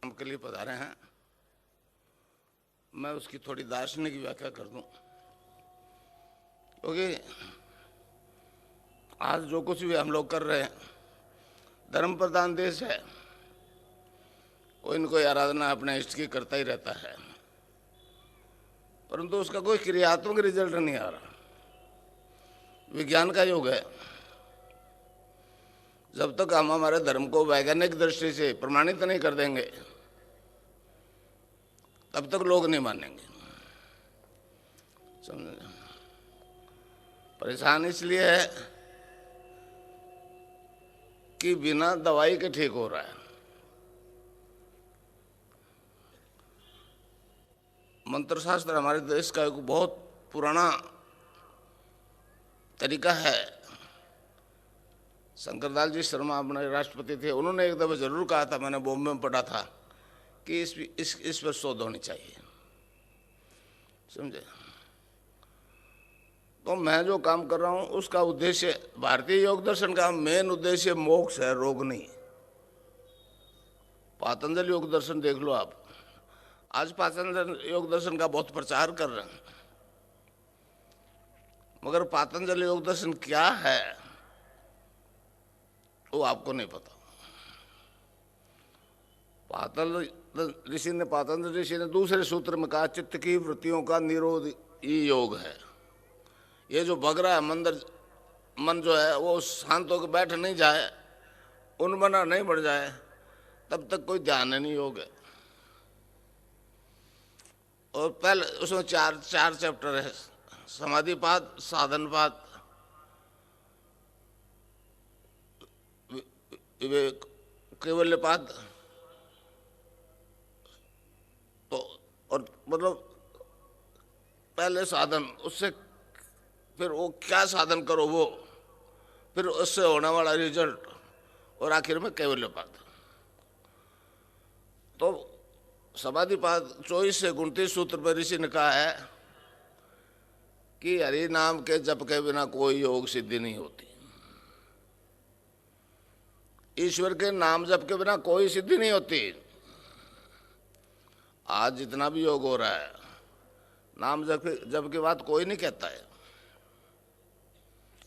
कार्यक्रम के लिए पधारे हैं, मैं उसकी थोड़ी दार्शनिक व्याख्या कर दूं, क्योंकि आज जो कुछ भी हम लोग कर रहे हैं, धर्म प्रधान देश है, कोई न कोई आराधना अपने इष्ट की करता ही रहता है, परंतु उसका कोई क्रियात्मक रिजल्ट नहीं आ रहा। विज्ञान का युग है, जब तक हम हमारे धर्म को वैज्ञानिक दृष्टि से प्रमाणित नहीं कर देंगे तब तक लोग नहीं मानेंगे। समझे? परेशान इसलिए है कि बिना दवाई के ठीक हो रहा है। मंत्र शास्त्र हमारे देश का एक बहुत पुराना तरीका है। शंकरलाल जी शर्मा अपने राष्ट्रपति थे, उन्होंने एक दफा जरूर कहा था, मैंने बॉम्बे में पढ़ा था, कि इस पर शोध होनी चाहिए। समझे? तो मैं जो काम कर रहा हूं उसका उद्देश्य, भारतीय योग दर्शन का मेन उद्देश्य मोक्ष है, रोग नहीं। पातंजलि योग दर्शन देख लो आप, आज पातंजलि योग दर्शन का बहुत प्रचार कर रहे हैं, मगर पातंजलि योग दर्शन क्या है वो आपको नहीं पता। पातंजलि ऋषि ने दूसरे सूत्र में कहा, चित्त की वृत्तियों का निरोध ही योग है। ये जो भग रहा है मन जो है वो शांत होकर बैठ नहीं जाए, उन्मना नहीं बढ़ जाए, तब तक कोई ध्यान नहीं योग है। और पहले उसमें चार चैप्टर है, समाधिपाद, साधनपाद, विवेक, कैवल्यपाद। तो और मतलब पहले साधन, उससे फिर वो क्या साधन करो वो, फिर उससे होने वाला रिजल्ट, और आखिर में कैवल्यपाद। तो समाधिपाद 24 से 29 सूत्र पर ऋषि ने कहा है कि हरि नाम के जप के बिना कोई योग सिद्धि नहीं होती। ईश्वर के नाम जप के बिना कोई सिद्धि नहीं होती। आज जितना भी योग हो रहा है, नाम जप की बात कोई नहीं कहता है।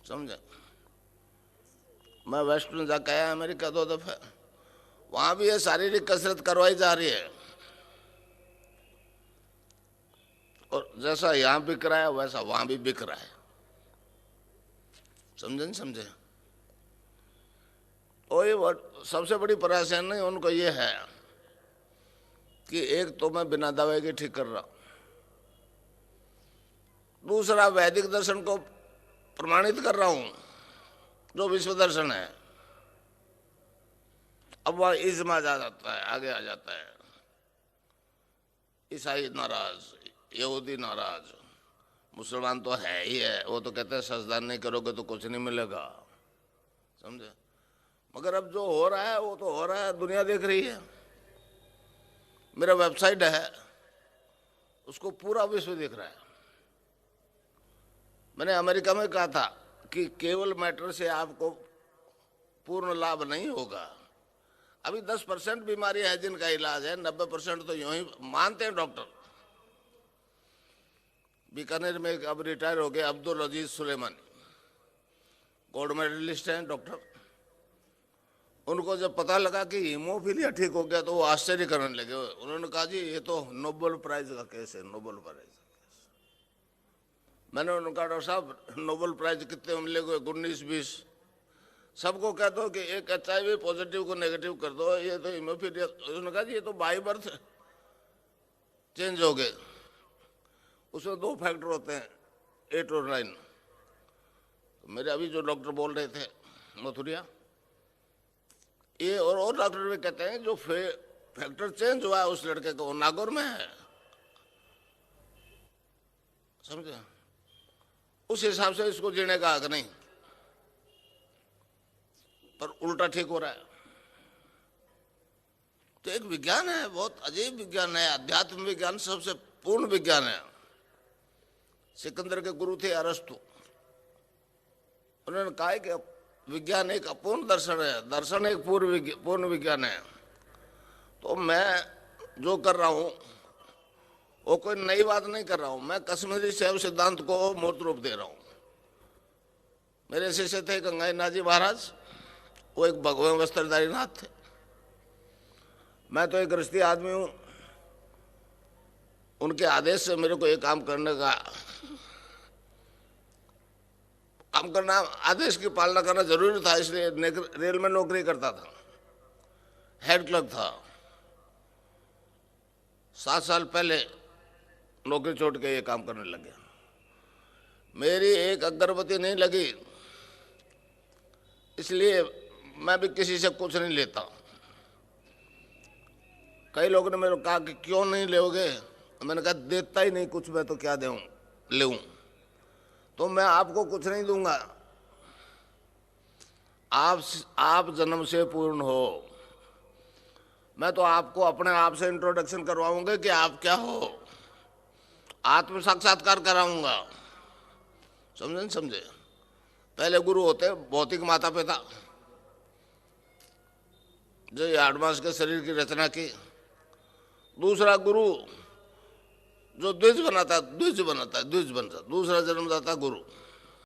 समझे? मैं वेस्ट में जाकर आया, अमेरिका 2 दफे, वहां भी ये शारीरिक कसरत करवाई जा रही है, और जैसा यहां बिक रहा है वैसा वहां भी बिक रहा है। समझे नहीं समझे? और ये सबसे बड़ी परेशानी उनको ये है कि एक तो मैं बिना दवाई के ठीक कर रहा हूं, दूसरा वैदिक दर्शन को प्रमाणित कर रहा हूं जो विश्व दर्शन है। अब वह इज्मा जा जाता है, आगे आ जाता है। ईसाई नाराज, यहूदी नाराज, मुसलमान तो है ही है, वो तो कहते हैं सजदा नहीं करोगे तो कुछ नहीं मिलेगा। समझे? मगर अब जो हो रहा है वो तो हो रहा है, दुनिया देख रही है। मेरा वेबसाइट है, उसको पूरा विश्व देख रहा है। मैंने अमेरिका में कहा था कि केवल मैटर से आपको पूर्ण लाभ नहीं होगा। अभी 10% बीमारी है जिनका इलाज है, 90% तो यूं ही मानते हैं डॉक्टर। बीकानेर में एक अब रिटायर हो गए अब्दुल अजीज सुलेमानी, गोल्ड मेडलिस्ट हैं डॉक्टर। उनको जब पता लगा कि हीमोफीलिया ठीक हो गया तो वो आश्चर्य करने लगे। उन्होंने कहा, जी ये तो नोबेल प्राइज का केस है, नोबेल प्राइज का केस। मैंने उन्होंने कहा, डॉक्टर साहब नोबेल प्राइज कितने मिलेंगे? 19-20। सबको कह दो कि एक HIV पॉजिटिव को नेगेटिव कर दो, ये तो हीमोफीलिया। उन्होंने कहा, जी ये तो बाय बर्थ चेंज हो गए, उसमें 2 फैक्टर होते हैं, 8 और 9। तो मेरे अभी जो डॉक्टर बोल रहे थे मथुरिया, ये और डॉक्टर भी कहते हैं जो फैक्टर चेंज हुआ है उस लड़के को, नागौर में है। समझे? उस हिसाब से इसको जीने का हक नहीं, पर उल्टा ठीक हो रहा है। तो एक विज्ञान है, बहुत अजीब विज्ञान है, अध्यात्म विज्ञान सबसे पूर्ण विज्ञान है। सिकंदर के गुरु थे अरस्तु, उन्होंने कहा कि विज्ञान एक अपूर्ण दर्शन है, दर्शन एक पूर्ण विज्ञान है। तो मैं जो कर रहा हूँ वो कोई नई बात नहीं कर रहा हूँ, मैं कश्मीरी शैव सिद्धांत को मूर्त रूप दे रहा हूँ। मेरे शिष्य थे गंगाई नाथ जी महाराज, वो एक भगवान वस्त्रधारी नाथ थे। मैं तो एक गृहस्थी आदमी हूँ, उनके आदेश से मेरे को ये काम करना आदेश की पालना करना जरूरी था, इसलिए रेल में नौकरी करता था, हेड क्लर्क था। 7 साल पहले नौकरी छोड़ के ये काम करने लग गया। मेरी एक अगरबत्ती नहीं लगी, इसलिए मैं भी किसी से कुछ नहीं लेता। कई लोगों ने मेरे को कहा कि क्यों नहीं लोगे, मैंने कहा देता ही नहीं कुछ, मैं तो क्या दूं लेऊं, तो मैं आपको कुछ नहीं दूंगा। आप जन्म से पूर्ण हो, मैं तो आपको अपने आप से इंट्रोडक्शन करवाऊंगा कि आप क्या हो, आत्म साक्षात्कार कराऊंगा। समझे न समझे? पहले गुरु होते भौतिक माता पिता, जो एडवांस के शरीर की रचना की। दूसरा गुरु जो द्विज बनता है, द्विज बनता है, दूसरा जन्मदाता गुरु।